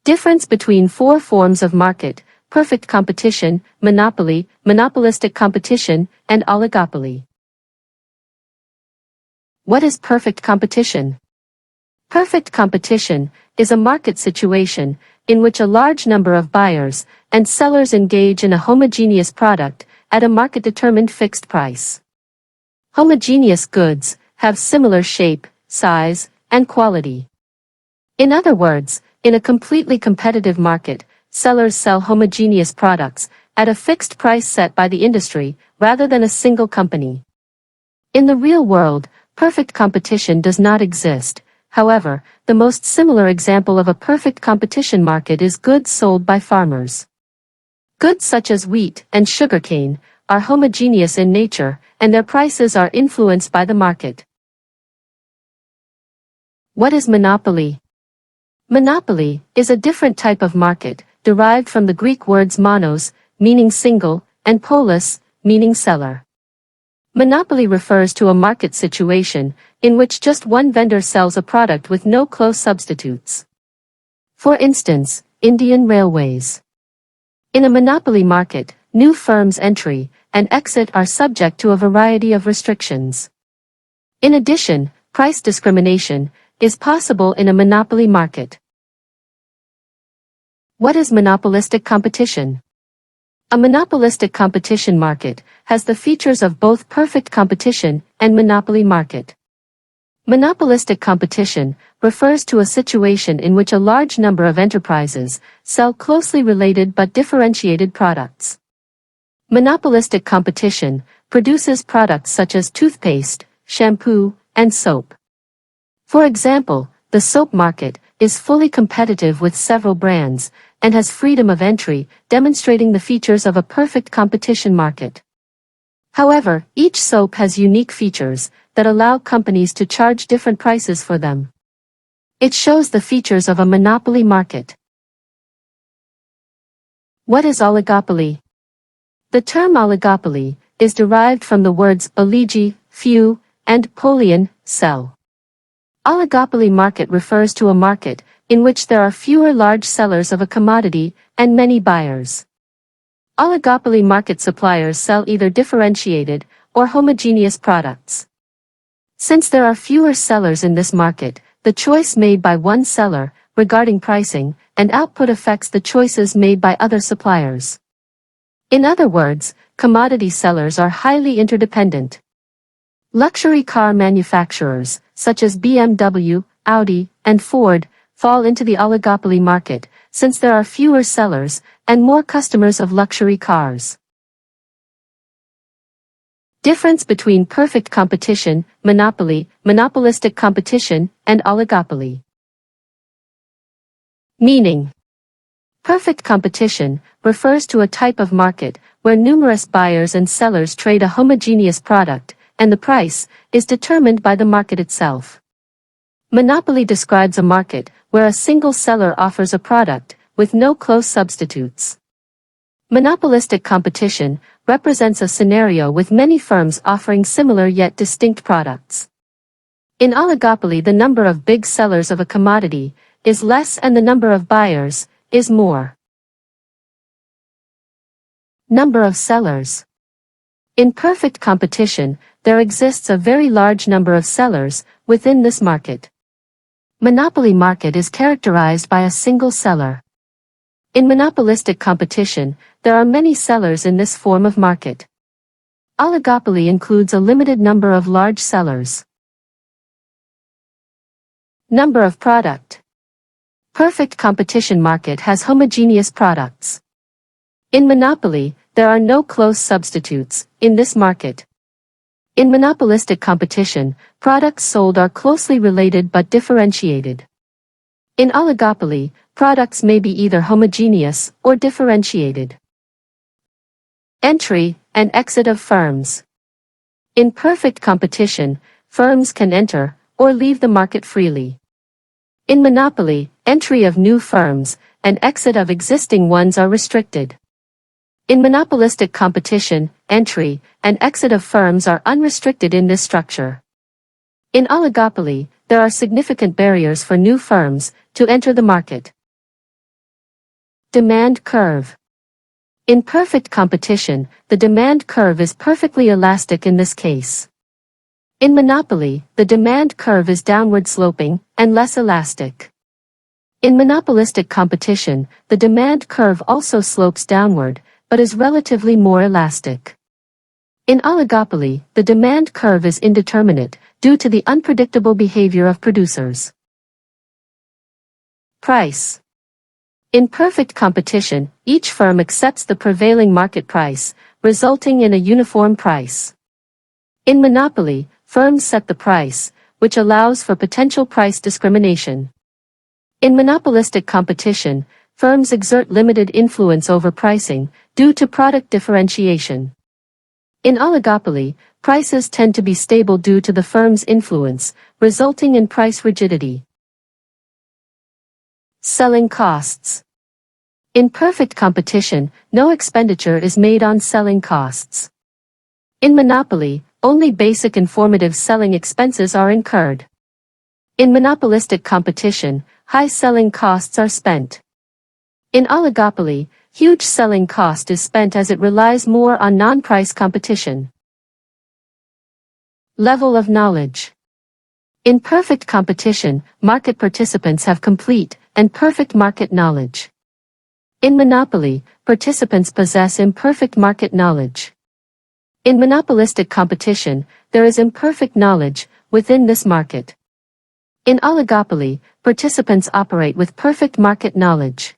Difference between four forms of market: perfect competition, monopoly, monopolistic competition, and oligopoly. What is perfect competition? Perfect competition is a market situation in which a large number of buyers and sellers engage in a homogeneous product at a market-determined fixed price. Homogeneous goods have similar shape, size, and quality. In other words, in a completely competitive market, sellers sell homogeneous products at a fixed price set by the industry rather than a single company. In the real world, perfect competition does not exist. However, the most similar example of a perfect competition market is goods sold by farmers. Goods such as wheat and sugarcane are homogeneous in nature, and their prices are influenced by the market. What is monopoly? Monopoly is a different type of market, derived from the Greek words monos, meaning single, and polis, meaning seller. Monopoly refers to a market situation in which just one vendor sells a product with no close substitutes. For instance, Indian Railways. In a monopoly market, new firms' entry and exit are subject to a variety of restrictions. In addition, price discrimination is possible in a monopoly market. What is monopolistic competition? A monopolistic competition market has the features of both perfect competition and monopoly market. Monopolistic competition refers to a situation in which a large number of enterprises sell closely related but differentiated products. Monopolistic competition produces products such as toothpaste, shampoo, and soap. For example, the soap market is fully competitive with several brands and has freedom of entry, demonstrating the features of a perfect competition market. However, each soap has unique features that allow companies to charge different prices for them. It shows the features of a monopoly market. What is oligopoly? The term oligopoly is derived from the words oligi, few, and polion, sell. Oligopoly market refers to a market in which there are fewer large sellers of a commodity and many buyers. Oligopoly market suppliers sell either differentiated or homogeneous products. Since there are fewer sellers in this market, the choice made by one seller regarding pricing and output affects the choices made by other suppliers. In other words, commodity sellers are highly interdependent. Luxury car manufacturers, such as BMW, Audi, and Ford, fall into the oligopoly market, since there are fewer sellers and more customers of luxury cars. Difference between perfect competition, monopoly, monopolistic competition, and oligopoly. Meaning. Perfect competition refers to a type of market where numerous buyers and sellers trade a homogeneous product, and the price is determined by the market itself. Monopoly describes a market where a single seller offers a product with no close substitutes. Monopolistic competition represents a scenario with many firms offering similar yet distinct products. In oligopoly, the number of big sellers of a commodity is less and the number of buyers is more. Number of sellers. In perfect competition, there exists a very large number of sellers within this market. Monopoly market is characterized by a single seller. In monopolistic competition, there are many sellers in this form of market. Oligopoly includes a limited number of large sellers. Number of product. Perfect competition market has homogeneous products. In monopoly, there are no close substitutes in this market. In monopolistic competition, products sold are closely related but differentiated. In oligopoly, products may be either homogeneous or differentiated. Entry and exit of firms. In perfect competition, firms can enter or leave the market freely. In monopoly, entry of new firms and exit of existing ones are restricted. In monopolistic competition, entry and exit of firms are unrestricted in this structure. In oligopoly, there are significant barriers for new firms to enter the market. Demand curve. In perfect competition, the demand curve is perfectly elastic in this case. In monopoly, the demand curve is downward sloping and less elastic. In monopolistic competition, the demand curve also slopes downward, but is relatively more elastic. In oligopoly, the demand curve is indeterminate, due to the unpredictable behavior of producers. Price. In perfect competition, each firm accepts the prevailing market price, resulting in a uniform price. In monopoly, firms set the price, which allows for potential price discrimination. In monopolistic competition, firms exert limited influence over pricing, due to product differentiation. In oligopoly, prices tend to be stable due to the firm's influence, resulting in price rigidity. Selling costs. In perfect competition, no expenditure is made on selling costs. In monopoly, only basic informative selling expenses are incurred. In monopolistic competition, high selling costs are spent. In oligopoly, huge selling cost is spent as it relies more on non-price competition. Level of knowledge. In perfect competition, market participants have complete and perfect market knowledge. In monopoly, participants possess imperfect market knowledge. In monopolistic competition, there is imperfect knowledge within this market. In oligopoly, participants operate with perfect market knowledge.